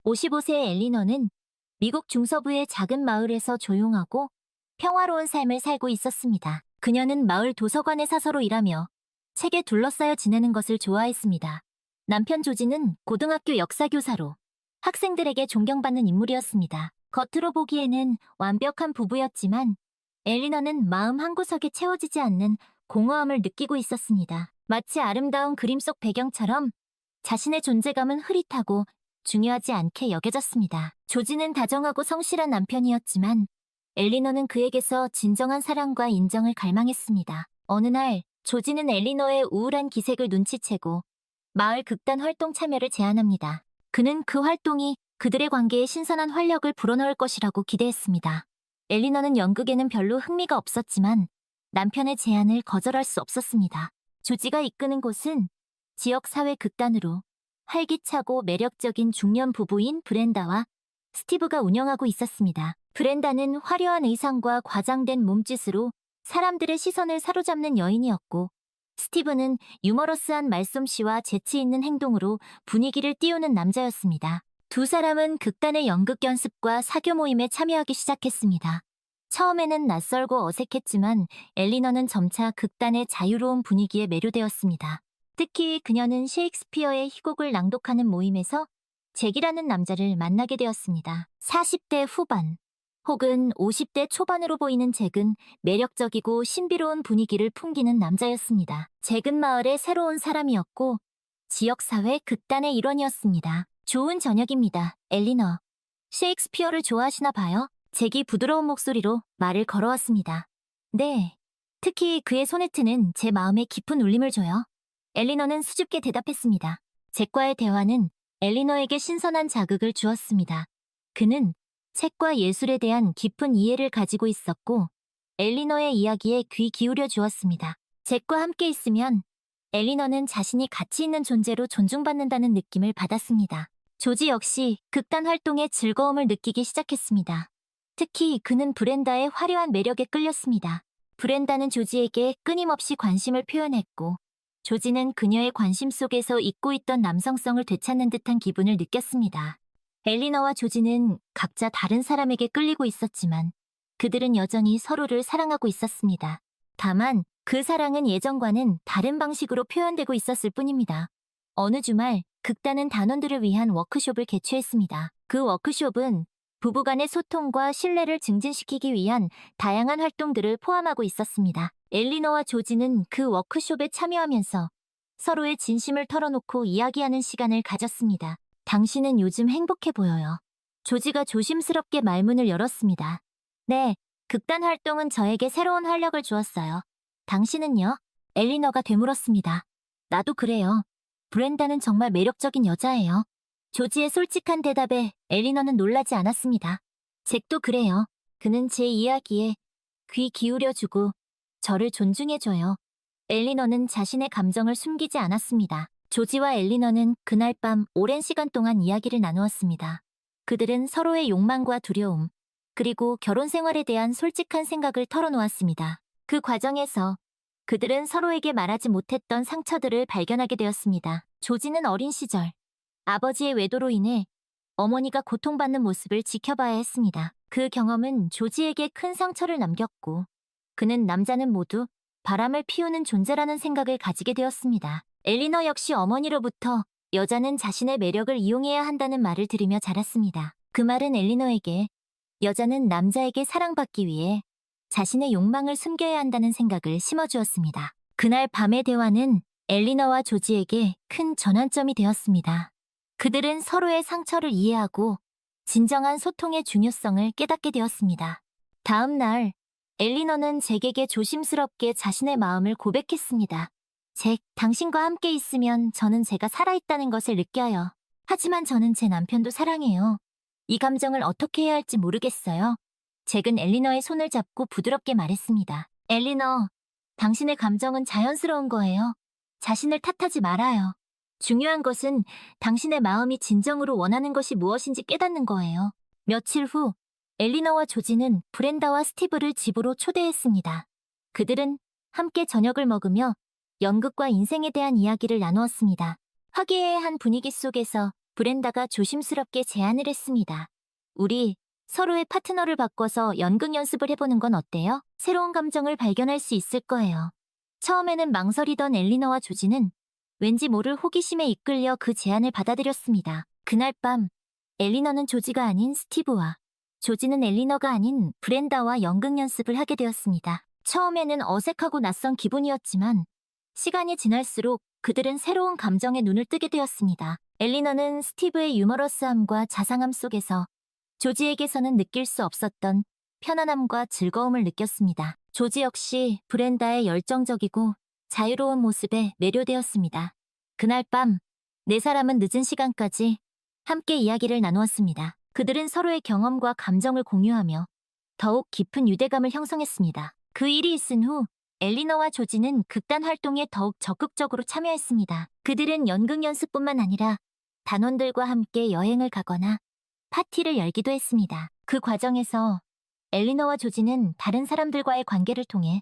55세 엘리너는 미국 중서부의 작은 마을에서 조용하고 평화로운 삶을 살고 있었습니다. 그녀는 마을 도서관의 사서로 일하며 책에 둘러싸여 지내는 것을 좋아했습니다. 남편 조지는 고등학교 역사교사로 학생들에게 존경받는 인물이었습니다. 겉으로 보기에는 완벽한 부부였지만 엘리너는 마음 한구석에 채워지지 않는 공허함을 느끼고 있었습니다. 마치 아름다운 그림 속 배경처럼 자신의 존재감은 흐릿하고 중요하지 않게 여겨졌습니다. 조지는 다정하고 성실한 남편이었지만 엘리너는 그에게서 진정한 사랑과 인정을 갈망했습니다. 어느 날 조지는 엘리너의 우울한 기색을 눈치채고 마을 극단 활동 참여를 제안합니다. 그는 그 활동이 그들의 관계에 신선한 활력을 불어넣을 것이라고 기대했습니다. 엘리너는 연극에는 별로 흥미가 없었지만 남편의 제안을 거절할 수 없었습니다. 조지가 이끄는 곳은 지역 사회 극단으로 활기차고 매력적인 중년 부부인 브렌다와 스티브가 운영하고 있었습니다. 브렌다는 화려한 의상과 과장된 몸짓으로 사람들의 시선을 사로잡는 여인이었고, 스티브는 유머러스한 말솜씨와 재치 있는 행동으로 분위기를 띄우는 남자였습니다. 두 사람은 극단의 연극 연습과 사교 모임에 참여하기 시작했습니다. 처음에는 낯설고 어색했지만 엘리너는 점차 극단의 자유로운 분위기에 매료되었습니다. 특히 그녀는 셰익스피어의 희곡을 낭독하는 모임에서 잭이라는 남자를 만나게 되었습니다. 40대 후반 혹은 50대 초반으로 보이는 잭은 매력적이고 신비로운 분위기를 풍기는 남자였습니다. 잭은 마을의 새로운 사람이었고 지역사회 극단의 일원이었습니다. 좋은 저녁입니다, 엘리너. 셰익스피어를 좋아하시나 봐요? 잭이 부드러운 목소리로 말을 걸어왔습니다. 네, 특히 그의 소네트는 제 마음에 깊은 울림을 줘요. 엘리너는 수줍게 대답했습니다. 잭과의 대화는 엘리너에게 신선한 자극을 주었습니다. 그는 책과 예술에 대한 깊은 이해를 가지고 있었고 엘리너의 이야기에 귀 기울여 주었습니다. 잭과 함께 있으면 엘리너는 자신이 가치 있는 존재로 존중받는다는 느낌을 받았습니다. 조지 역시 극단 활동에 즐거움을 느끼기 시작했습니다. 특히 그는 브렌다의 화려한 매력에 끌렸습니다. 브렌다는 조지에게 끊임없이 관심을 표현했고 조지는 그녀의 관심 속에서 잊고 있던 남성성을 되찾는 듯한 기분을 느꼈습니다. 엘리너와 조지는 각자 다른 사람에게 끌리고 있었지만 그들은 여전히 서로를 사랑하고 있었습니다. 다만 그 사랑은 예전과는 다른 방식으로 표현되고 있었을 뿐입니다. 어느 주말 극단은 단원들을 위한 워크숍을 개최했습니다. 그 워크숍은 부부간의 소통과 신뢰를 증진시키기 위한 다양한 활동들을 포함하고 있었습니다. 엘리너와 조지는 그 워크숍에 참여하면서 서로의 진심을 털어놓고 이야기하는 시간을 가졌습니다. 당신은 요즘 행복해 보여요. 조지가 조심스럽게 말문을 열었습니다. 네, 극단 활동은 저에게 새로운 활력을 주었어요. 당신은요? 엘리너가 되물었습니다. 나도 그래요. 브렌다는 정말 매력적인 여자예요. 조지의 솔직한 대답에 엘리너는 놀라지 않았습니다. 잭도 그래요. 그는 제 이야기에 귀 기울여주고 저를 존중해줘요. 엘리너는 자신의 감정을 숨기지 않았습니다. 조지와 엘리너는 그날 밤 오랜 시간 동안 이야기를 나누었습니다. 그들은 서로의 욕망과 두려움, 그리고 결혼 생활에 대한 솔직한 생각을 털어놓았습니다. 그 과정에서 그들은 서로에게 말하지 못했던 상처들을 발견하게 되었습니다. 조지는 어린 시절, 아버지의 외도로 인해 어머니가 고통받는 모습을 지켜봐야 했습니다. 그 경험은 조지에게 큰 상처를 남겼고 그는 남자는 모두 바람을 피우는 존재라는 생각을 가지게 되었습니다. 엘리너 역시 어머니로부터 여자는 자신의 매력을 이용해야 한다는 말을 들으며 자랐습니다. 그 말은 엘리너에게 여자는 남자에게 사랑받기 위해 자신의 욕망을 숨겨야 한다는 생각을 심어주었습니다. 그날 밤의 대화는 엘리너와 조지에게 큰 전환점이 되었습니다. 그들은 서로의 상처를 이해하고 진정한 소통의 중요성을 깨닫게 되었습니다. 다음 날, 엘리너는 잭에게 조심스럽게 자신의 마음을 고백했습니다. 잭, 당신과 함께 있으면 저는 제가 살아있다는 것을 느껴요. 하지만 저는 제 남편도 사랑해요. 이 감정을 어떻게 해야 할지 모르겠어요. 잭은 엘리너의 손을 잡고 부드럽게 말했습니다. 엘리너, 당신의 감정은 자연스러운 거예요. 자신을 탓하지 말아요. 중요한 것은 당신의 마음이 진정으로 원하는 것이 무엇인지 깨닫는 거예요. 며칠 후, 엘리너와 조지는 브렌다와 스티브를 집으로 초대했습니다. 그들은 함께 저녁을 먹으며 연극과 인생에 대한 이야기를 나누었습니다. 화기애애한 분위기 속에서 브렌다가 조심스럽게 제안을 했습니다. 우리 서로의 파트너를 바꿔서 연극 연습을 해보는 건 어때요? 새로운 감정을 발견할 수 있을 거예요. 처음에는 망설이던 엘리너와 조지는 왠지 모를 호기심에 이끌려 그 제안을 받아들였습니다. 그날 밤 엘리너는 조지가 아닌 스티브와 조지는 엘리너가 아닌 브렌다와 연극 연습을 하게 되었습니다. 처음에는 어색하고 낯선 기분이었지만 시간이 지날수록 그들은 새로운 감정에 눈을 뜨게 되었습니다. 엘리너는 스티브의 유머러스함과 자상함 속에서 조지에게서는 느낄 수 없었던 편안함과 즐거움을 느꼈습니다. 조지 역시 브렌다의 열정적이고 자유로운 모습에 매료되었습니다. 그날 밤 네 사람은 늦은 시간까지 함께 이야기를 나누었습니다. 그들은 서로의 경험과 감정을 공유하며 더욱 깊은 유대감을 형성했습니다. 그 일이 있은 후 엘리너와 조지는 극단 활동에 더욱 적극적으로 참여했습니다. 그들은 연극 연습뿐만 아니라 단원들과 함께 여행을 가거나 파티를 열기도 했습니다. 그 과정에서 엘리너와 조지는 다른 사람들과의 관계를 통해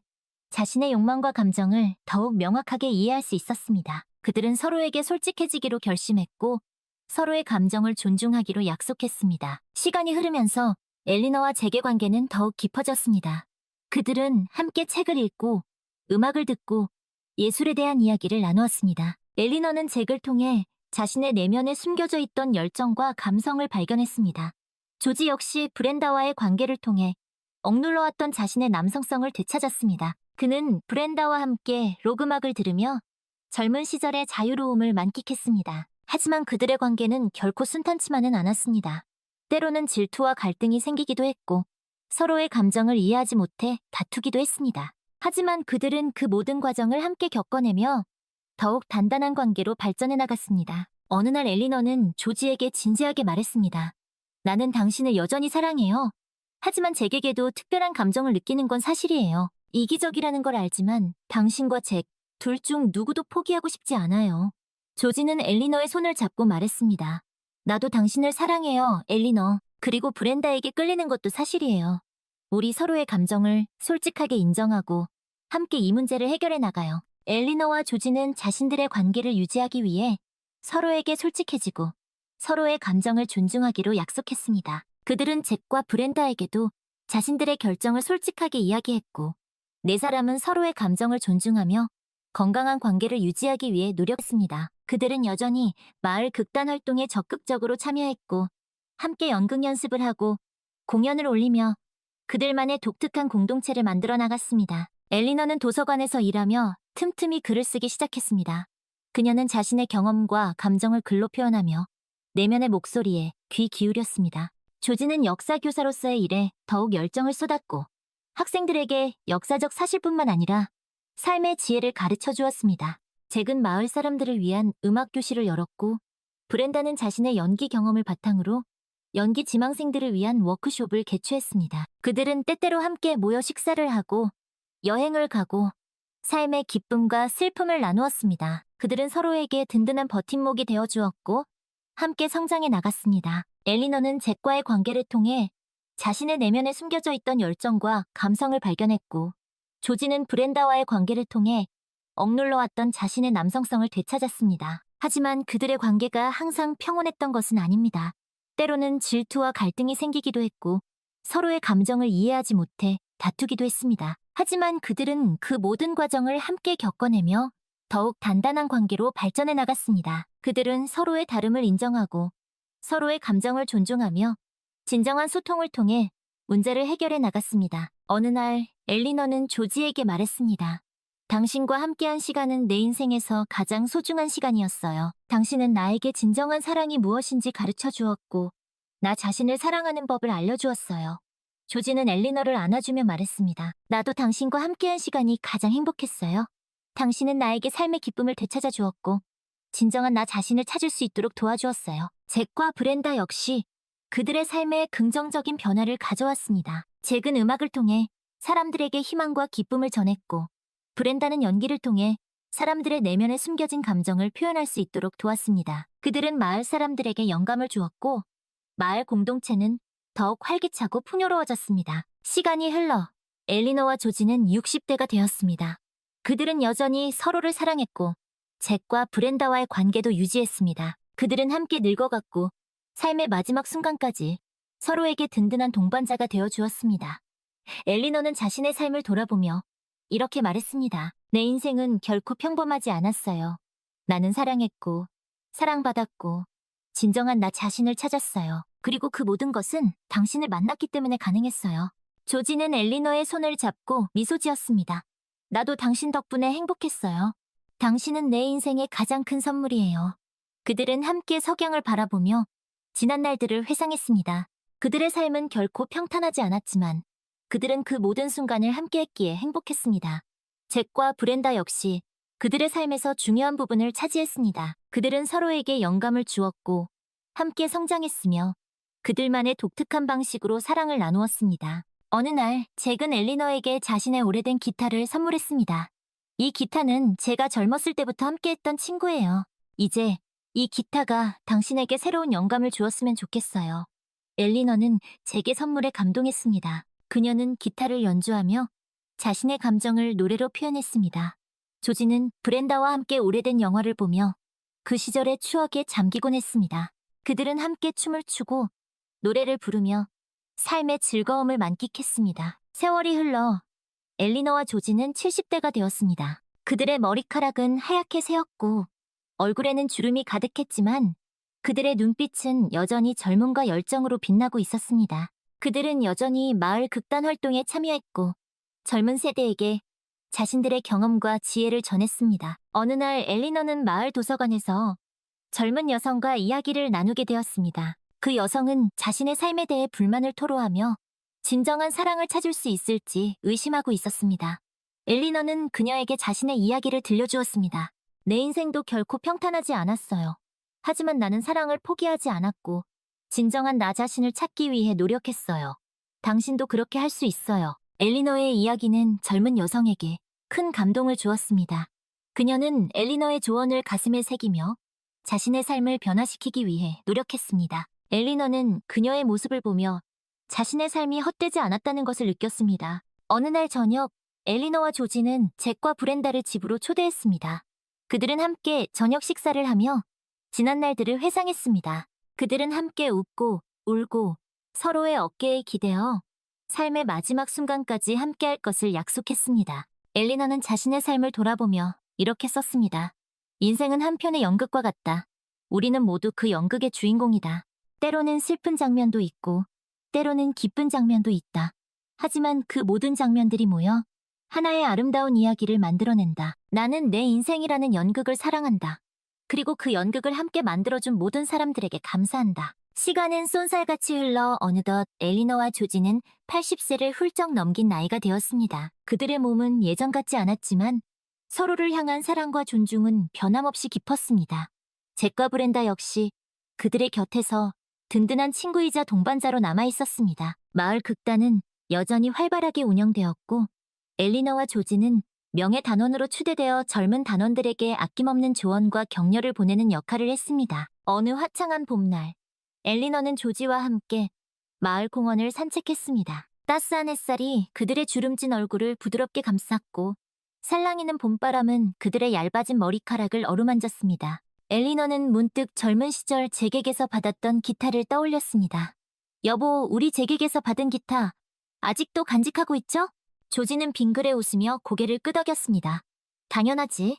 자신의 욕망과 감정을 더욱 명확하게 이해할 수 있었습니다. 그들은 서로에게 솔직해지기로 결심했고 서로의 감정을 존중하기로 약속했습니다. 시간이 흐르면서 엘리너와 잭의 관계는 더욱 깊어졌습니다. 그들은 함께 책을 읽고 음악을 듣고 예술에 대한 이야기를 나누었습니다. 엘리너는 잭을 통해 자신의 내면에 숨겨져 있던 열정과 감성을 발견했습니다. 조지 역시 브렌다와의 관계를 통해 억눌러왔던 자신의 남성성을 되찾았습니다. 그는 브렌다와 함께 록 음악을 들으며 젊은 시절의 자유로움을 만끽했습니다. 하지만 그들의 관계는 결코 순탄치만은 않았습니다. 때로는 질투와 갈등이 생기기도 했고 서로의 감정을 이해하지 못해 다투기도 했습니다. 하지만 그들은 그 모든 과정을 함께 겪어내며 더욱 단단한 관계로 발전해 나갔습니다. 어느 날 엘리너는 조지에게 진지하게 말했습니다. 나는 당신을 여전히 사랑해요. 하지만 잭에게도 특별한 감정을 느끼는 건 사실이에요. 이기적이라는 걸 알지만 당신과 잭 둘 중 누구도 포기하고 싶지 않아요. 조지는 엘리너의 손을 잡고 말했습니다. 나도 당신을 사랑해요, 엘리너. 그리고 브렌다에게 끌리는 것도 사실이에요. 우리 서로의 감정을 솔직하게 인정하고 함께 이 문제를 해결해 나가요. 엘리너와 조지는 자신들의 관계를 유지하기 위해 서로에게 솔직해지고 서로의 감정을 존중하기로 약속했습니다. 그들은 잭과 브렌다에게도 자신들의 결정을 솔직하게 이야기했고 네 사람은 서로의 감정을 존중하며 건강한 관계를 유지하기 위해 노력했습니다. 그들은 여전히 마을 극단 활동에 적극적으로 참여했고 함께 연극 연습을 하고 공연을 올리며 그들만의 독특한 공동체를 만들어 나갔습니다. 엘리너는 도서관에서 일하며 틈틈이 글을 쓰기 시작했습니다. 그녀는 자신의 경험과 감정을 글로 표현하며 내면의 목소리에 귀 기울였습니다. 조지는 역사교사로서의 일에 더욱 열정을 쏟았고 학생들에게 역사적 사실뿐만 아니라 삶의 지혜를 가르쳐 주었습니다. 잭은 마을 사람들을 위한 음악 교실을 열었고 브렌다는 자신의 연기 경험을 바탕으로 연기 지망생들을 위한 워크숍을 개최했습니다. 그들은 때때로 함께 모여 식사를 하고 여행을 가고 삶의 기쁨과 슬픔을 나누었습니다. 그들은 서로에게 든든한 버팀목이 되어 주었고 함께 성장해 나갔습니다. 엘리너는 잭과의 관계를 통해 자신의 내면에 숨겨져 있던 열정과 감성을 발견했고 조지는 브렌다와의 관계를 통해 억눌러왔던 자신의 남성성을 되찾았습니다. 하지만 그들의 관계가 항상 평온했던 것은 아닙니다. 때로는 질투와 갈등이 생기기도 했고 서로의 감정을 이해하지 못해 다투기도 했습니다. 하지만 그들은 그 모든 과정을 함께 겪어내며 더욱 단단한 관계로 발전해 나갔습니다. 그들은 서로의 다름을 인정하고 서로의 감정을 존중하며 진정한 소통을 통해 문제를 해결해 나갔습니다. 어느 날 엘리너는 조지에게 말했습니다. 당신과 함께한 시간은 내 인생에서 가장 소중한 시간이었어요. 당신은 나에게 진정한 사랑이 무엇인지 가르쳐 주었고 나 자신을 사랑하는 법을 알려주었어요. 조지는 엘리너를 안아주며 말했습니다. 나도 당신과 함께한 시간이 가장 행복했어요. 당신은 나에게 삶의 기쁨을 되찾아 주었고 진정한 나 자신을 찾을 수 있도록 도와주었어요. 잭과 브렌다 역시 그들의 삶에 긍정적인 변화를 가져왔습니다. 잭은 음악을 통해 사람들에게 희망과 기쁨을 전했고 브렌다는 연기를 통해 사람들의 내면에 숨겨진 감정을 표현할 수 있도록 도왔습니다. 그들은 마을 사람들에게 영감을 주었고 마을 공동체는 더욱 활기차고 풍요로워졌습니다. 시간이 흘러 엘리너와 조지는 60대가 되었습니다. 그들은 여전히 서로를 사랑했고 잭과 브렌다와의 관계도 유지했습니다. 그들은 함께 늙어갔고 삶의 마지막 순간까지 서로에게 든든한 동반자가 되어 주었습니다. 엘리너는 자신의 삶을 돌아보며 이렇게 말했습니다. 내 인생은 결코 평범하지 않았어요. 나는 사랑했고, 사랑받았고, 진정한 나 자신을 찾았어요. 그리고 그 모든 것은 당신을 만났기 때문에 가능했어요. 조지는 엘리너의 손을 잡고 미소 지었습니다. 나도 당신 덕분에 행복했어요. 당신은 내 인생의 가장 큰 선물이에요. 그들은 함께 석양을 바라보며 지난 날들을 회상했습니다. 그들의 삶은 결코 평탄하지 않았지만 그들은 그 모든 순간을 함께했기에 행복했습니다. 잭과 브렌다 역시 그들의 삶에서 중요한 부분을 차지했습니다. 그들은 서로에게 영감을 주었고 함께 성장했으며 그들만의 독특한 방식으로 사랑을 나누었습니다. 어느 날 잭은 엘리너에게 자신의 오래된 기타를 선물했습니다. 이 기타는 제가 젊었을 때부터 함께했던 친구예요. 이제 이 기타가 당신에게 새로운 영감을 주었으면 좋겠어요. 엘리너는 잭의 선물에 감동했습니다. 그녀는 기타를 연주하며 자신의 감정을 노래로 표현했습니다. 조지는 브렌다와 함께 오래된 영화를 보며 그 시절의 추억에 잠기곤 했습니다. 그들은 함께 춤을 추고 노래를 부르며 삶의 즐거움을 만끽했습니다. 세월이 흘러 엘리너와 조지는 70대가 되었습니다. 그들의 머리카락은 하얗게 새었고 얼굴에는 주름이 가득했지만 그들의 눈빛은 여전히 젊음과 열정으로 빛나고 있었습니다. 그들은 여전히 마을 극단 활동에 참여했고 젊은 세대에게 자신들의 경험과 지혜를 전했습니다. 어느 날 엘리너는 마을 도서관에서 젊은 여성과 이야기를 나누게 되었습니다. 그 여성은 자신의 삶에 대해 불만을 토로하며 진정한 사랑을 찾을 수 있을지 의심하고 있었습니다. 엘리너는 그녀에게 자신의 이야기를 들려주었습니다. 내 인생도 결코 평탄하지 않았어요. 하지만 나는 사랑을 포기하지 않았고 진정한 나 자신을 찾기 위해 노력했어요. 당신도 그렇게 할 수 있어요. 엘리너의 이야기는 젊은 여성에게 큰 감동을 주었습니다. 그녀는 엘리너의 조언을 가슴에 새기며 자신의 삶을 변화시키기 위해 노력했습니다. 엘리너는 그녀의 모습을 보며 자신의 삶이 헛되지 않았다는 것을 느꼈습니다. 어느 날 저녁, 엘리너와 조지는 잭과 브렌다를 집으로 초대했습니다. 그들은 함께 저녁 식사를 하며 지난 날들을 회상했습니다. 그들은 함께 웃고 울고 서로의 어깨에 기대어 삶의 마지막 순간까지 함께할 것을 약속했습니다. 엘리너는 자신의 삶을 돌아보며 이렇게 썼습니다. 인생은 한 편의 연극과 같다. 우리는 모두 그 연극의 주인공이다. 때로는 슬픈 장면도 있고 때로는 기쁜 장면도 있다. 하지만 그 모든 장면들이 모여 하나의 아름다운 이야기를 만들어낸다. 나는 내 인생이라는 연극을 사랑한다. 그리고 그 연극을 함께 만들어준 모든 사람들에게 감사한다. 시간은 쏜살같이 흘러 어느덧 엘리너와 조지는 80세를 훌쩍 넘긴 나이가 되었습니다. 그들의 몸은 예전 같지 않았지만 서로를 향한 사랑과 존중은 변함없이 깊었습니다. 잭과 브렌다 역시 그들의 곁에서 든든한 친구이자 동반자로 남아있었습니다. 마을 극단은 여전히 활발하게 운영되었고 엘리너와 조지는 명예단원으로 추대되어 젊은 단원들에게 아낌없는 조언과 격려를 보내는 역할을 했습니다. 어느 화창한 봄날, 엘리너는 조지와 함께 마을 공원을 산책했습니다. 따스한 햇살이 그들의 주름진 얼굴을 부드럽게 감쌌고 살랑이는 봄바람은 그들의 얇아진 머리카락을 어루만졌습니다. 엘리너는 문득 젊은 시절 잭에게서 받았던 기타를 떠올렸습니다. 여보, 우리 잭에게서 받은 기타 아직도 간직하고 있죠? 조지는 빙그레 웃으며 고개를 끄덕였습니다. 당연하지.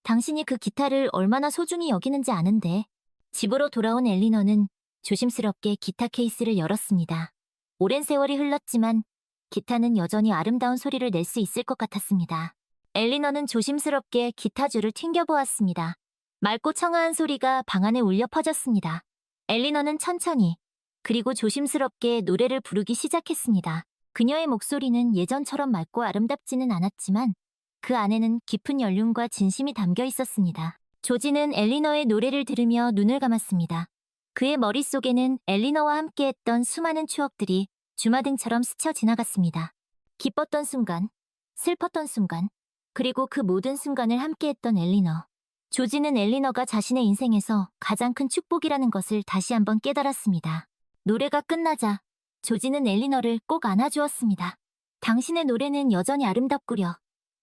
당신이 그 기타를 얼마나 소중히 여기는지 아는데. 집으로 돌아온 엘리너는 조심스럽게 기타 케이스를 열었습니다. 오랜 세월이 흘렀지만 기타는 여전히 아름다운 소리를 낼 수 있을 것 같았습니다. 엘리너는 조심스럽게 기타줄을 튕겨보았습니다. 맑고 청아한 소리가 방 안에 울려 퍼졌습니다. 엘리너는 천천히 그리고 조심스럽게 노래를 부르기 시작했습니다. 그녀의 목소리는 예전처럼 맑고 아름답지는 않았지만 그 안에는 깊은 연륜과 진심이 담겨 있었습니다. 조지는 엘리너의 노래를 들으며 눈을 감았습니다. 그의 머릿속에는 엘리너와 함께했던 수많은 추억들이 주마등처럼 스쳐 지나갔습니다. 기뻤던 순간, 슬펐던 순간, 그리고 그 모든 순간을 함께했던 엘리너. 조지는 엘리너가 자신의 인생에서 가장 큰 축복이라는 것을 다시 한번 깨달았습니다. 노래가 끝나자 조지는 엘리너를 꼭 안아주었습니다. 당신의 노래는 여전히 아름답구려.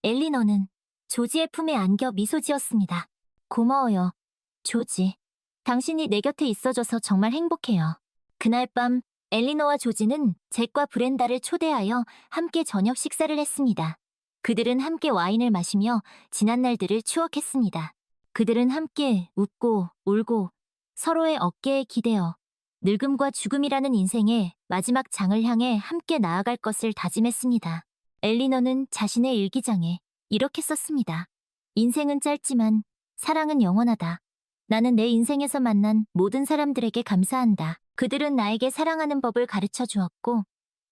엘리너는 조지의 품에 안겨 미소 지었습니다. 고마워요, 조지. 당신이 내 곁에 있어줘서 정말 행복해요. 그날 밤 엘리너와 조지는 잭과 브렌다를 초대하여 함께 저녁 식사를 했습니다. 그들은 함께 와인을 마시며 지난 날들을 추억했습니다. 그들은 함께 웃고 울고 서로의 어깨에 기대어 늙음과 죽음이라는 인생의 마지막 장을 향해 함께 나아갈 것을 다짐했습니다. 엘리너는 자신의 일기장에 이렇게 썼습니다. 인생은 짧지만 사랑은 영원하다. 나는 내 인생에서 만난 모든 사람들에게 감사한다. 그들은 나에게 사랑하는 법을 가르쳐 주었고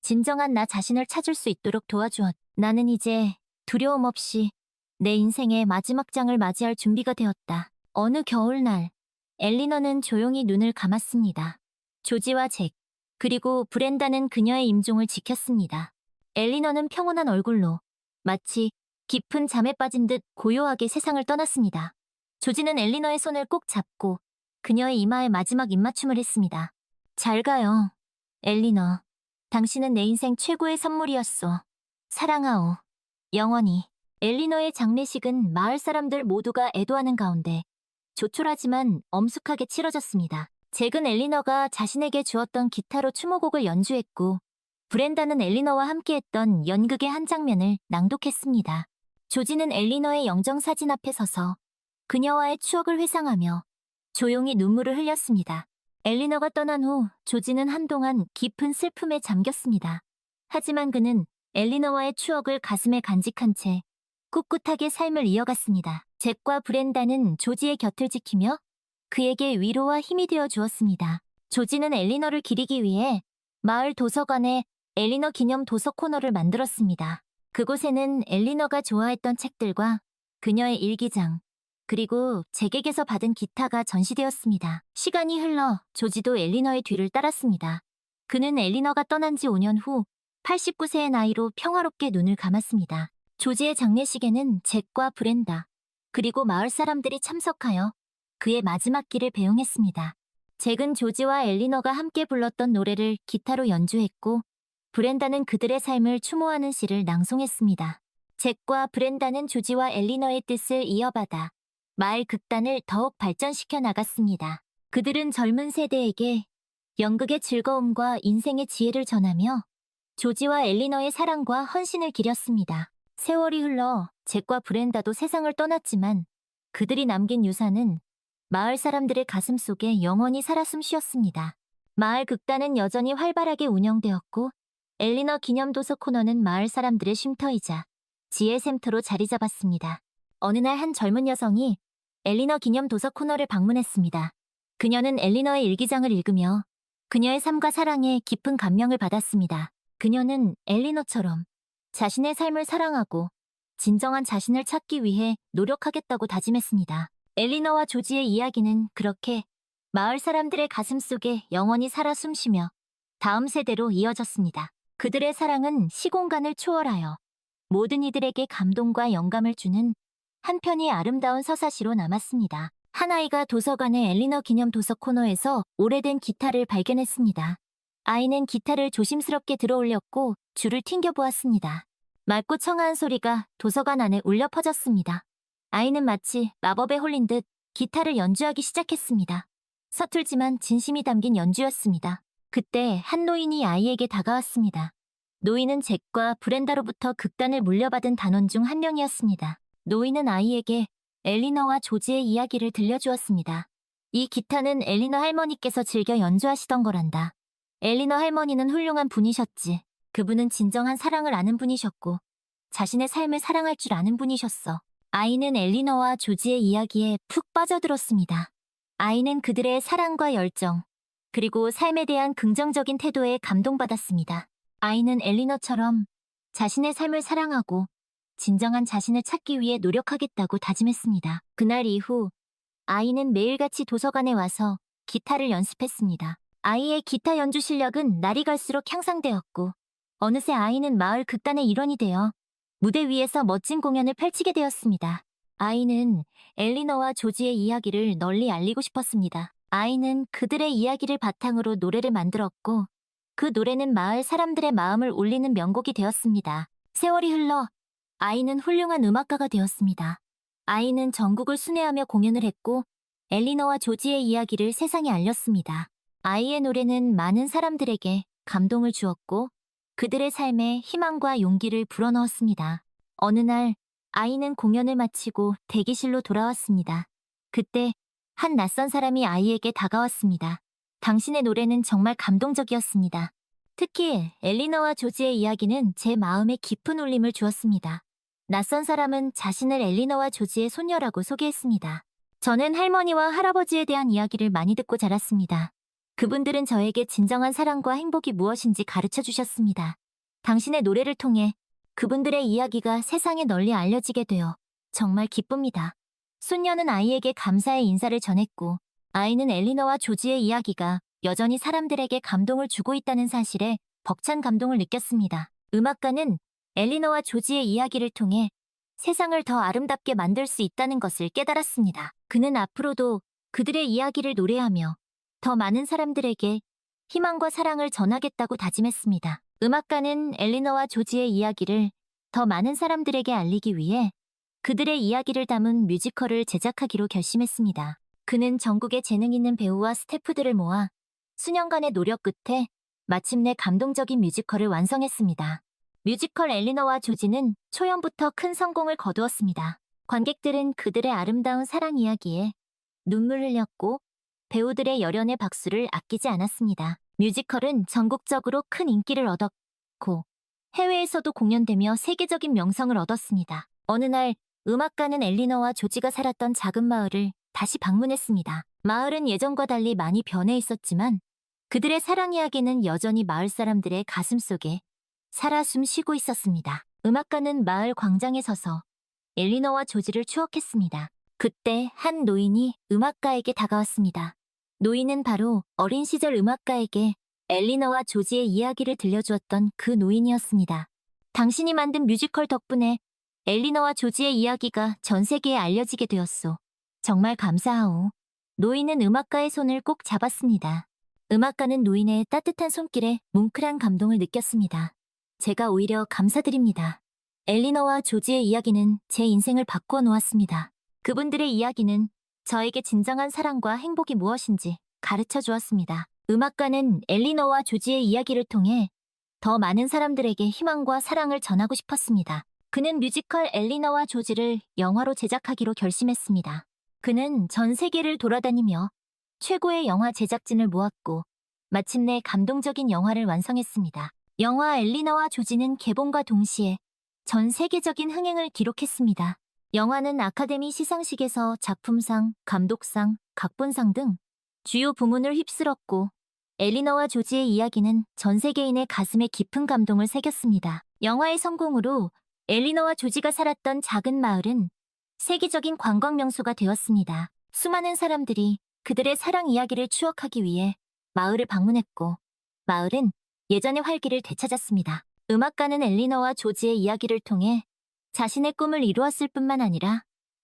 진정한 나 자신을 찾을 수 있도록 도와주었다. 나는 이제 두려움 없이 내 인생의 마지막 장을 맞이할 준비가 되었다. 어느 겨울날 엘리너는 조용히 눈을 감았습니다. 조지와 잭, 그리고 브렌다는 그녀의 임종을 지켰습니다. 엘리너는 평온한 얼굴로 마치 깊은 잠에 빠진 듯 고요하게 세상을 떠났습니다. 조지는 엘리너의 손을 꼭 잡고 그녀의 이마에 마지막 입맞춤을 했습니다. 잘 가요, 엘리너. 당신은 내 인생 최고의 선물이었어. 사랑하오. 영원히. 엘리너의 장례식은 마을 사람들 모두가 애도하는 가운데 조촐하지만 엄숙하게 치러졌습니다. 잭은 엘리너가 자신에게 주었던 기타로 추모곡을 연주했고 브렌다는 엘리너와 함께했던 연극의 한 장면을 낭독했습니다. 조지는 엘리너의 영정사진 앞에 서서 그녀와의 추억을 회상하며 조용히 눈물을 흘렸습니다. 엘리너가 떠난 후 조지는 한동안 깊은 슬픔에 잠겼습니다. 하지만 그는 엘리너와의 추억을 가슴에 간직한 채 꿋꿋하게 삶을 이어갔습니다. 잭과 브렌다는 조지의 곁을 지키며 그에게 위로와 힘이 되어 주었습니다. 조지는 엘리너를 기리기 위해 마을 도서관에 엘리너 기념 도서 코너를 만들었습니다. 그곳에는 엘리너가 좋아했던 책들과 그녀의 일기장, 그리고 잭에게서 받은 기타가 전시되었습니다. 시간이 흘러 조지도 엘리너의 뒤를 따랐습니다. 그는 엘리너가 떠난 지 5년 후 89세의 나이로 평화롭게 눈을 감았습니다. 조지의 장례식에는 잭과 브렌다, 그리고 마을 사람들이 참석하여 그의 마지막 길을 배웅했습니다. 잭은 조지와 엘리너가 함께 불렀던 노래를 기타로 연주했고 브렌다는 그들의 삶을 추모하는 시를 낭송했습니다. 잭과 브렌다는 조지와 엘리너의 뜻을 이어받아 마을 극단을 더욱 발전시켜 나갔습니다. 그들은 젊은 세대에게 연극의 즐거움과 인생의 지혜를 전하며 조지와 엘리너의 사랑과 헌신을 기렸습니다. 세월이 흘러 잭과 브렌다도 세상을 떠났지만 그들이 남긴 유산은 마을 사람들의 가슴 속에 영원히 살아 숨쉬었습니다. 마을 극단은 여전히 활발하게 운영되었고 엘리너 기념도서 코너는 마을 사람들의 쉼터이자 지혜 샘터로 자리 잡았습니다. 어느 날 한 젊은 여성이 엘리너 기념 도서 코너를 방문했습니다. 그녀는 엘리너의 일기장을 읽으며 그녀의 삶과 사랑에 깊은 감명을 받았습니다. 그녀는 엘리너처럼 자신의 삶을 사랑하고 진정한 자신을 찾기 위해 노력하겠다고 다짐했습니다. 엘리너와 조지의 이야기는 그렇게 마을 사람들의 가슴 속에 영원히 살아 숨쉬며 다음 세대로 이어졌습니다. 그들의 사랑은 시공간을 초월하여 모든 이들에게 감동과 영감을 주는 한편의 아름다운 서사시로 남았습니다. 한 아이가 도서관의 엘리너 기념 도서 코너에서 오래된 기타를 발견했습니다. 아이는 기타를 조심스럽게 들어올렸고 줄을 튕겨보았습니다. 맑고 청아한 소리가 도서관 안에 울려 퍼졌습니다. 아이는 마치 마법에 홀린 듯 기타를 연주하기 시작했습니다. 서툴지만 진심이 담긴 연주였습니다. 그때 한 노인이 아이에게 다가왔습니다. 노인은 잭과 브렌다로부터 극단을 물려받은 단원 중 한 명이었습니다. 노인은 아이에게 엘리너와 조지의 이야기를 들려주었습니다. 이 기타는 엘리너 할머니께서 즐겨 연주하시던 거란다. 엘리너 할머니는 훌륭한 분이셨지. 그분은 진정한 사랑을 아는 분이셨고 자신의 삶을 사랑할 줄 아는 분이셨어. 아이는 엘리너와 조지의 이야기에 푹 빠져들었습니다. 아이는 그들의 사랑과 열정, 그리고 삶에 대한 긍정적인 태도에 감동받았습니다. 아이는 엘리너처럼 자신의 삶을 사랑하고 진정한 자신을 찾기 위해 노력하겠다고 다짐했습니다. 그날 이후 아이는 매일같이 도서관에 와서 기타를 연습했습니다. 아이의 기타 연주 실력은 날이 갈수록 향상되었고 어느새 아이는 마을 극단의 일원이 되어 무대 위에서 멋진 공연을 펼치게 되었습니다. 아이는 엘리너와 조지의 이야기를 널리 알리고 싶었습니다. 아이는 그들의 이야기를 바탕으로 노래를 만들었고 그 노래는 마을 사람들의 마음을 울리는 명곡이 되었습니다. 세월이 흘러 아이는 훌륭한 음악가가 되었습니다. 아이는 전국을 순회하며 공연을 했고 엘리너와 조지의 이야기를 세상에 알렸습니다. 아이의 노래는 많은 사람들에게 감동을 주었고 그들의 삶에 희망과 용기를 불어넣었습니다. 어느 날 아이는 공연을 마치고 대기실로 돌아왔습니다. 그때 한 낯선 사람이 아이에게 다가왔습니다. 당신의 노래는 정말 감동적이었습니다. 특히 엘리너와 조지의 이야기는 제 마음에 깊은 울림을 주었습니다. 낯선 사람은 자신을 엘리너와 조지의 손녀라고 소개했습니다. 저는 할머니와 할아버지에 대한 이야기를 많이 듣고 자랐습니다. 그분들은 저에게 진정한 사랑과 행복이 무엇인지 가르쳐 주셨습니다. 당신의 노래를 통해 그분들의 이야기가 세상에 널리 알려지게 되어 정말 기쁩니다. 손녀는 아이에게 감사의 인사를 전했고 아이는 엘리너와 조지의 이야기가 여전히 사람들에게 감동을 주고 있다는 사실에 벅찬 감동을 느꼈습니다. 음악가는 엘리너와 조지의 이야기를 통해 세상을 더 아름답게 만들 수 있다는 것을 깨달았습니다. 그는 앞으로도 그들의 이야기를 노래하며 더 많은 사람들에게 희망과 사랑을 전하겠다고 다짐했습니다. 음악가는 엘리너와 조지의 이야기를 더 많은 사람들에게 알리기 위해 그들의 이야기를 담은 뮤지컬을 제작하기로 결심했습니다. 그는 전국의 재능 있는 배우와 스태프들을 모아 수년간의 노력 끝에 마침내 감동적인 뮤지컬을 완성했습니다. 뮤지컬 엘리너와 조지는 초연부터 큰 성공을 거두었습니다. 관객들은 그들의 아름다운 사랑 이야기에 눈물 흘렸고 배우들의 열연의 박수를 아끼지 않았습니다. 뮤지컬은 전국적으로 큰 인기를 얻었고 해외에서도 공연되며 세계적인 명성을 얻었습니다. 어느 날 음악가는 엘리너와 조지가 살았던 작은 마을을 다시 방문했습니다. 마을은 예전과 달리 많이 변해 있었지만 그들의 사랑 이야기는 여전히 마을 사람들의 가슴속에 살아 숨쉬고 있었습니다. 음악가는 마을 광장에 서서 엘리너와 조지를 추억했습니다. 그때 한 노인이 음악가에게 다가왔습니다. 노인은 바로 어린 시절 음악가에게 엘리너와 조지의 이야기를 들려주었던 그 노인이었습니다. 당신이 만든 뮤지컬 덕분에 엘리너와 조지의 이야기가 전 세계에 알려지게 되었소. 정말 감사하오. 노인은 음악가의 손을 꼭 잡았습니다. 음악가는 노인의 따뜻한 손길에 뭉클한 감동을 느꼈습니다. 제가 오히려 감사드립니다. 엘리너와 조지의 이야기는 제 인생을 바꾸어 놓았습니다. 그분들의 이야기는 저에게 진정한 사랑과 행복이 무엇인지 가르쳐 주었습니다. 음악가는 엘리너와 조지의 이야기를 통해 더 많은 사람들에게 희망과 사랑을 전하고 싶었습니다. 그는 뮤지컬 엘리너와 조지를 영화로 제작하기로 결심했습니다. 그는 전 세계를 돌아다니며 최고의 영화 제작진을 모았고 마침내 감동적인 영화를 완성했습니다. 영화 엘리너와 조지는 개봉과 동시에 전 세계적인 흥행을 기록했습니다. 영화는 아카데미 시상식에서 작품상, 감독상, 각본상 등 주요 부문을 휩쓸었고 엘리너와 조지의 이야기는 전 세계인의 가슴에 깊은 감동을 새겼습니다. 영화의 성공으로 엘리너와 조지가 살았던 작은 마을은 세계적인 관광 명소가 되었습니다. 수많은 사람들이 그들의 사랑 이야기를 추억하기 위해 마을을 방문했고 마을은 예전의 활기를 되찾았습니다. 음악가는 엘리너와 조지의 이야기를 통해 자신의 꿈을 이루었을 뿐만 아니라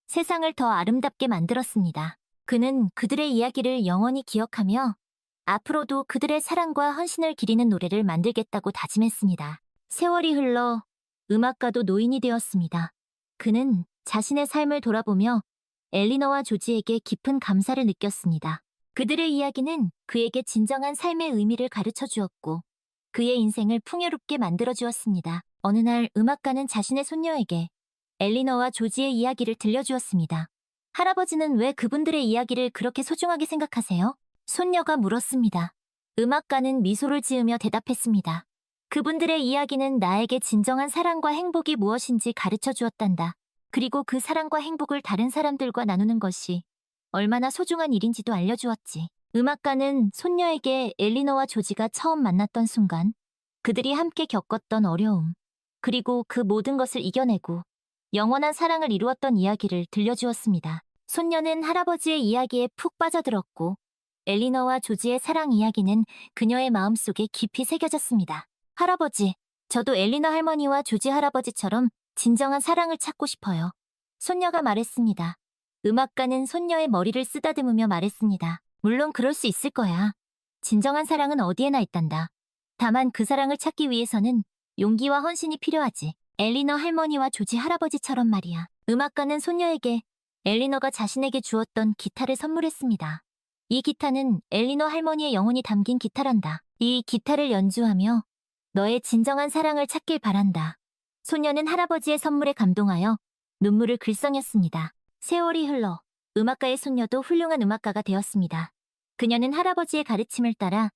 세상을 더 아름답게 만들었습니다. 그는 그들의 이야기를 영원히 기억하며 앞으로도 그들의 사랑과 헌신을 기리는 노래를 만들겠다고 다짐했습니다. 세월이 흘러 음악가도 노인이 되었습니다. 그는 자신의 삶을 돌아보며 엘리너와 조지에게 깊은 감사를 느꼈습니다. 그들의 이야기는 그에게 진정한 삶의 의미를 가르쳐 주었고 그의 인생을 풍요롭게 만들어 주었습니다. 어느 날 음악가는 자신의 손녀에게 엘리너와 조지의 이야기를 들려주었습니다. 할아버지는 왜 그분들의 이야기를 그렇게 소중하게 생각하세요? 손녀가 물었습니다. 음악가는 미소를 지으며 대답했습니다. 그분들의 이야기는 나에게 진정한 사랑과 행복이 무엇인지 가르쳐 주었단다. 그리고 그 사랑과 행복을 다른 사람들과 나누는 것이 얼마나 소중한 일인지도 알려주었지. 음악가는 손녀에게 엘리너와 조지가 처음 만났던 순간 그들이 함께 겪었던 어려움, 그리고 그 모든 것을 이겨내고 영원한 사랑을 이루었던 이야기를 들려주었습니다. 손녀는 할아버지의 이야기에 푹 빠져들었고 엘리너와 조지의 사랑 이야기는 그녀의 마음속에 깊이 새겨졌습니다. 할아버지, 저도 엘리너 할머니와 조지 할아버지처럼 진정한 사랑을 찾고 싶어요. 손녀가 말했습니다. 음악가는 손녀의 머리를 쓰다듬으며 말했습니다. 물론 그럴 수 있을 거야. 진정한 사랑은 어디에나 있단다. 다만 그 사랑을 찾기 위해서는 용기와 헌신이 필요하지. 엘리너 할머니와 조지 할아버지처럼 말이야. 음악가는 손녀에게 엘리너가 자신에게 주었던 기타를 선물했습니다. 이 기타는 엘리너 할머니의 영혼이 담긴 기타란다. 이 기타를 연주하며 너의 진정한 사랑을 찾길 바란다. 소녀는 할아버지의 선물에 감동하여 눈물을 글썽였습니다. 세월이 흘러 음악가의 손녀도 훌륭한 음악가가 되었습니다. 그녀는 할아버지의 가르침을 따라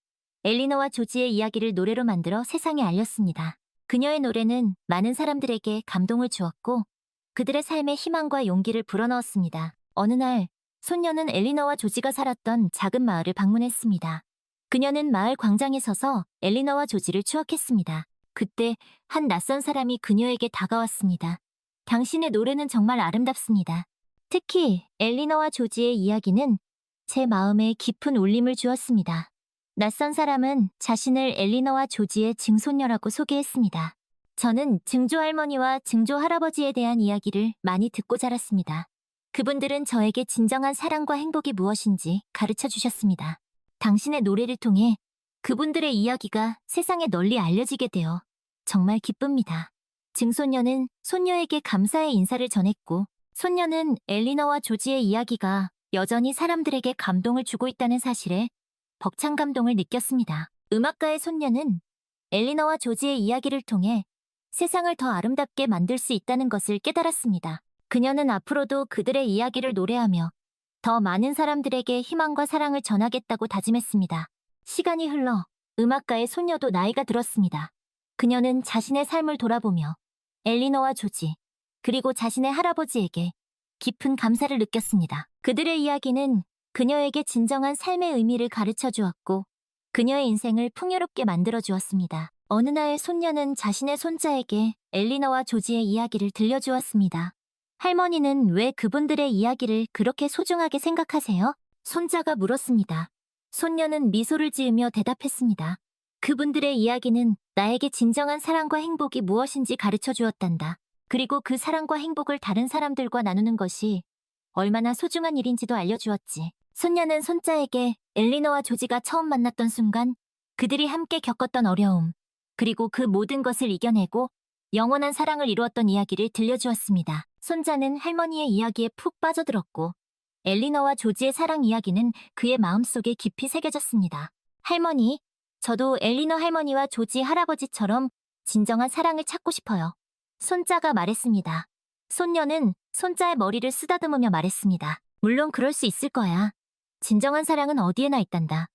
엘리너와 조지의 이야기를 노래로 만들어 세상에 알렸습니다. 그녀의 노래는 많은 사람들에게 감동을 주었고 그들의 삶에 희망과 용기를 불어넣었습니다. 어느 날 손녀는 엘리너와 조지가 살았던 작은 마을을 방문했습니다. 그녀는 마을 광장에 서서 엘리너와 조지를 추억했습니다. 그때 한 낯선 사람이 그녀에게 다가왔습니다. 당신의 노래는 정말 아름답습니다. 특히 엘리너와 조지의 이야기는 제 마음에 깊은 울림을 주었습니다. 낯선 사람은 자신을 엘리너와 조지의 증손녀라고 소개했습니다. 저는 증조 할머니와 증조 할아버지에 대한 이야기를 많이 듣고 자랐습니다. 그분들은 저에게 진정한 사랑과 행복이 무엇인지 가르쳐 주셨습니다. 당신의 노래를 통해 그분들의 이야기가 세상에 널리 알려지게 되어 정말 기쁩니다. 증손녀는 손녀에게 감사의 인사를 전했고 손녀는 엘리너와 조지의 이야기가 여전히 사람들에게 감동을 주고 있다는 사실에 벅찬 감동을 느꼈습니다. 음악가의 손녀는 엘리너와 조지의 이야기를 통해 세상을 더 아름답게 만들 수 있다는 것을 깨달았습니다. 그녀는 앞으로도 그들의 이야기를 노래하며 더 많은 사람들에게 희망과 사랑을 전하겠다고 다짐했습니다. 시간이 흘러 음악가의 손녀도 나이가 들었습니다. 그녀는 자신의 삶을 돌아보며 엘리너와 조지, 그리고 자신의 할아버지에게 깊은 감사를 느꼈습니다. 그들의 이야기는 그녀에게 진정한 삶의 의미를 가르쳐 주었고 그녀의 인생을 풍요롭게 만들어 주었습니다. 어느 날 손녀는 자신의 손자에게 엘리너와 조지의 이야기를 들려주었습니다. 할머니는 왜 그분들의 이야기를 그렇게 소중하게 생각하세요? 손자가 물었습니다. 손녀는 미소를 지으며 대답했습니다. 그분들의 이야기는 나에게 진정한 사랑과 행복이 무엇인지 가르쳐 주었단다. 그리고 그 사랑과 행복을 다른 사람들과 나누는 것이 얼마나 소중한 일인지도 알려주었지. 손녀는 손자에게 엘리너와 조지가 처음 만났던 순간 그들이 함께 겪었던 어려움, 그리고 그 모든 것을 이겨내고 영원한 사랑을 이루었던 이야기를 들려주었습니다. 손자는 할머니의 이야기에 푹 빠져들었고 엘리너와 조지의 사랑 이야기는 그의 마음속에 깊이 새겨졌습니다. 할머니, 저도 엘리너 할머니와 조지 할아버지처럼 진정한 사랑을 찾고 싶어요. 손자가 말했습니다. 손녀는 손자의 머리를 쓰다듬으며 말했습니다. 물론 그럴 수 있을 거야. 진정한 사랑은 어디에나 있단다.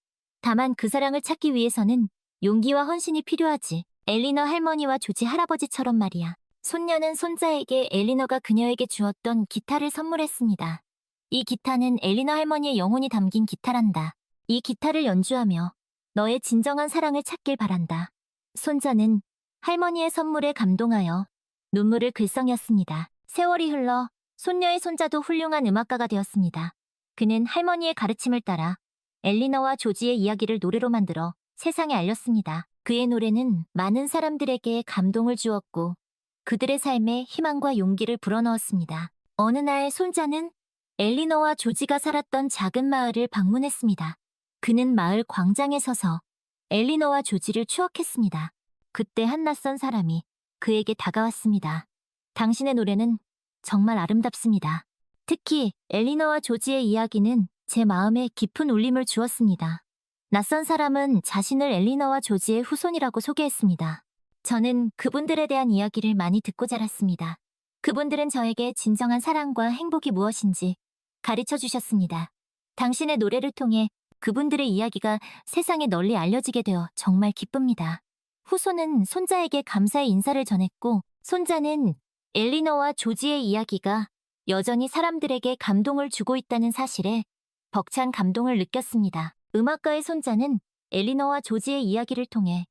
다만 그 사랑을 찾기 위해서는 용기와 헌신이 필요하지. 엘리너 할머니와 조지 할아버지처럼 말이야. 손녀는 손자에게 엘리너가 그녀에게 주었던 기타를 선물했습니다. 이 기타는 엘리너 할머니의 영혼이 담긴 기타란다. 이 기타를 연주하며 너의 진정한 사랑을 찾길 바란다. 손자는 할머니의 선물에 감동하여 눈물을 글썽였습니다. 세월이 흘러 손녀의 손자도 훌륭한 음악가가 되었습니다. 그는 할머니의 가르침을 따라 엘리너와 조지의 이야기를 노래로 만들어 세상에 알렸습니다. 그의 노래는 많은 사람들에게 감동을 주었고 그들의 삶에 희망과 용기를 불어넣었습니다. 어느 날 손자는 엘리너와 조지가 살았던 작은 마을을 방문했습니다. 그는 마을 광장에 서서 엘리너와 조지를 추억했습니다. 그때 한 낯선 사람이 그에게 다가왔습니다. 당신의 노래는 정말 아름답습니다. 특히 엘리너와 조지의 이야기는 제 마음에 깊은 울림을 주었습니다. 낯선 사람은 자신을 엘리너와 조지의 후손이라고 소개했습니다. 저는 그분들에 대한 이야기를 많이 듣고 자랐습니다. 그분들은 저에게 진정한 사랑과 행복이 무엇인지 가르쳐 주셨습니다. 당신의 노래를 통해 그분들의 이야기가 세상에 널리 알려지게 되어 정말 기쁩니다. 후손은 손자에게 감사의 인사를 전했고 손자는 엘리너와 조지의 이야기가 여전히 사람들에게 감동을 주고 있다는 사실에 벅찬 감동을 느꼈습니다. 음악가의 손자는 엘리너와 조지의 이야기를 통해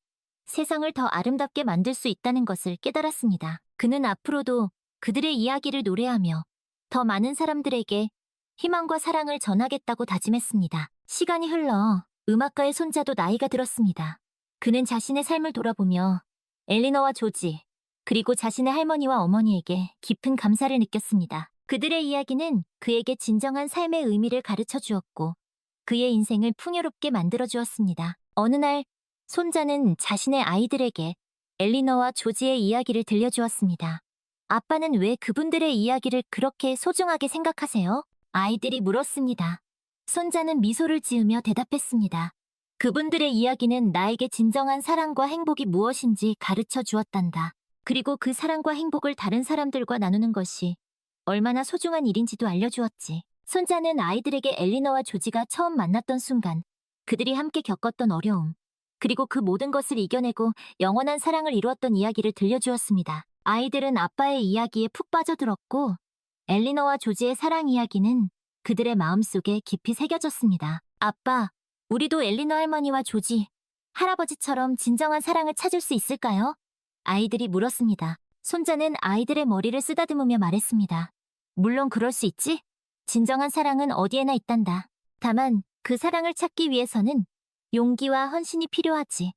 세상을 더 아름답게 만들 수 있다는 것을 깨달았습니다. 그는 앞으로도 그들의 이야기를 노래하며 더 많은 사람들에게 희망과 사랑을 전하겠다고 다짐했습니다. 시간이 흘러 음악가의 손자도 나이가 들었습니다. 그는 자신의 삶을 돌아보며 엘리너와 조지, 그리고 자신의 할머니와 어머니에게 깊은 감사를 느꼈습니다. 그들의 이야기는 그에게 진정한 삶의 의미를 가르쳐 주었고 그의 인생을 풍요롭게 만들어 주었습니다. 어느 날 손자는 자신의 아이들에게 엘리너와 조지의 이야기를 들려주었습니다. 아빠는 왜 그분들의 이야기를 그렇게 소중하게 생각하세요? 아이들이 물었습니다. 손자는 미소를 지으며 대답했습니다. 그분들의 이야기는 나에게 진정한 사랑과 행복이 무엇인지 가르쳐 주었단다. 그리고 그 사랑과 행복을 다른 사람들과 나누는 것이 얼마나 소중한 일인지도 알려주었지. 손자는 아이들에게 엘리너와 조지가 처음 만났던 순간, 그들이 함께 겪었던 어려움, 그리고 그 모든 것을 이겨내고 영원한 사랑을 이루었던 이야기를 들려주었습니다. 아이들은 아빠의 이야기에 푹 빠져들었고, 엘리너와 조지의 사랑 이야기는 그들의 마음속에 깊이 새겨졌습니다. 아빠, 우리도 엘리너 할머니와 조지, 할아버지처럼 진정한 사랑을 찾을 수 있을까요? 아이들이 물었습니다. 손자는 아이들의 머리를 쓰다듬으며 말했습니다. 물론 그럴 수 있지? 진정한 사랑은 어디에나 있단다. 다만 그 사랑을 찾기 위해서는 용기와 헌신이 필요하지.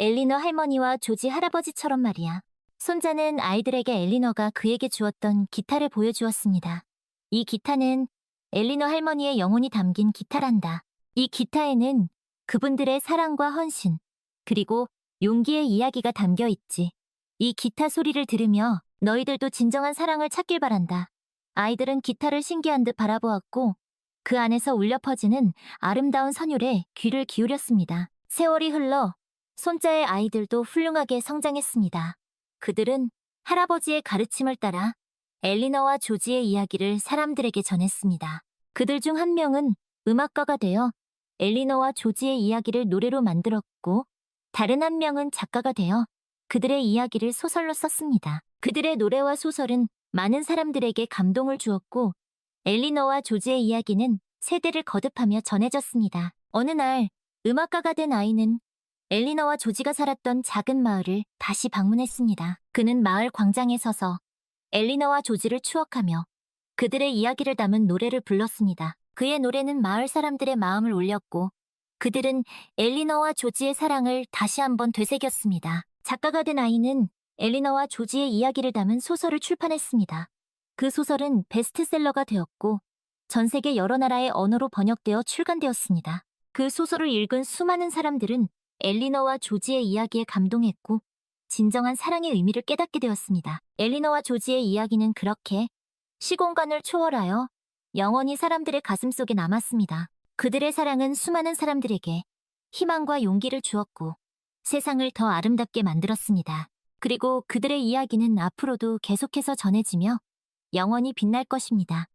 엘리너 할머니와 조지 할아버지처럼 말이야. 손자는 아이들에게 엘리너가 그에게 주었던 기타를 보여주었습니다. 이 기타는 엘리너 할머니의 영혼이 담긴 기타란다. 이 기타에는 그분들의 사랑과 헌신, 그리고 용기의 이야기가 담겨 있지. 이 기타 소리를 들으며 너희들도 진정한 사랑을 찾길 바란다. 아이들은 기타를 신기한 듯 바라보았고 그 안에서 울려 퍼지는 아름다운 선율에 귀를 기울였습니다. 세월이 흘러 손자의 아이들도 훌륭하게 성장했습니다. 그들은 할아버지의 가르침을 따라 엘리너와 조지의 이야기를 사람들에게 전했습니다. 그들 중 한 명은 음악가가 되어 엘리너와 조지의 이야기를 노래로 만들었고 다른 한 명은 작가가 되어 그들의 이야기를 소설로 썼습니다. 그들의 노래와 소설은 많은 사람들에게 감동을 주었고 엘리너와 조지의 이야기는 세대를 거듭하며 전해졌습니다. 어느 날 음악가가 된 아이는 엘리너와 조지가 살았던 작은 마을을 다시 방문했습니다. 그는 마을 광장에 서서 엘리너와 조지를 추억하며 그들의 이야기를 담은 노래를 불렀습니다. 그의 노래는 마을 사람들의 마음을 울렸고 그들은 엘리너와 조지의 사랑을 다시 한번 되새겼습니다. 작가가 된 아이는 엘리너와 조지의 이야기를 담은 소설을 출판했습니다. 그 소설은 베스트셀러가 되었고 전 세계 여러 나라의 언어로 번역되어 출간되었습니다. 그 소설을 읽은 수많은 사람들은 엘리너와 조지의 이야기에 감동했고 진정한 사랑의 의미를 깨닫게 되었습니다. 엘리너와 조지의 이야기는 그렇게 시공간을 초월하여 영원히 사람들의 가슴 속에 남았습니다. 그들의 사랑은 수많은 사람들에게 희망과 용기를 주었고 세상을 더 아름답게 만들었습니다. 그리고 그들의 이야기는 앞으로도 계속해서 전해지며 영원히 빛날 것입니다.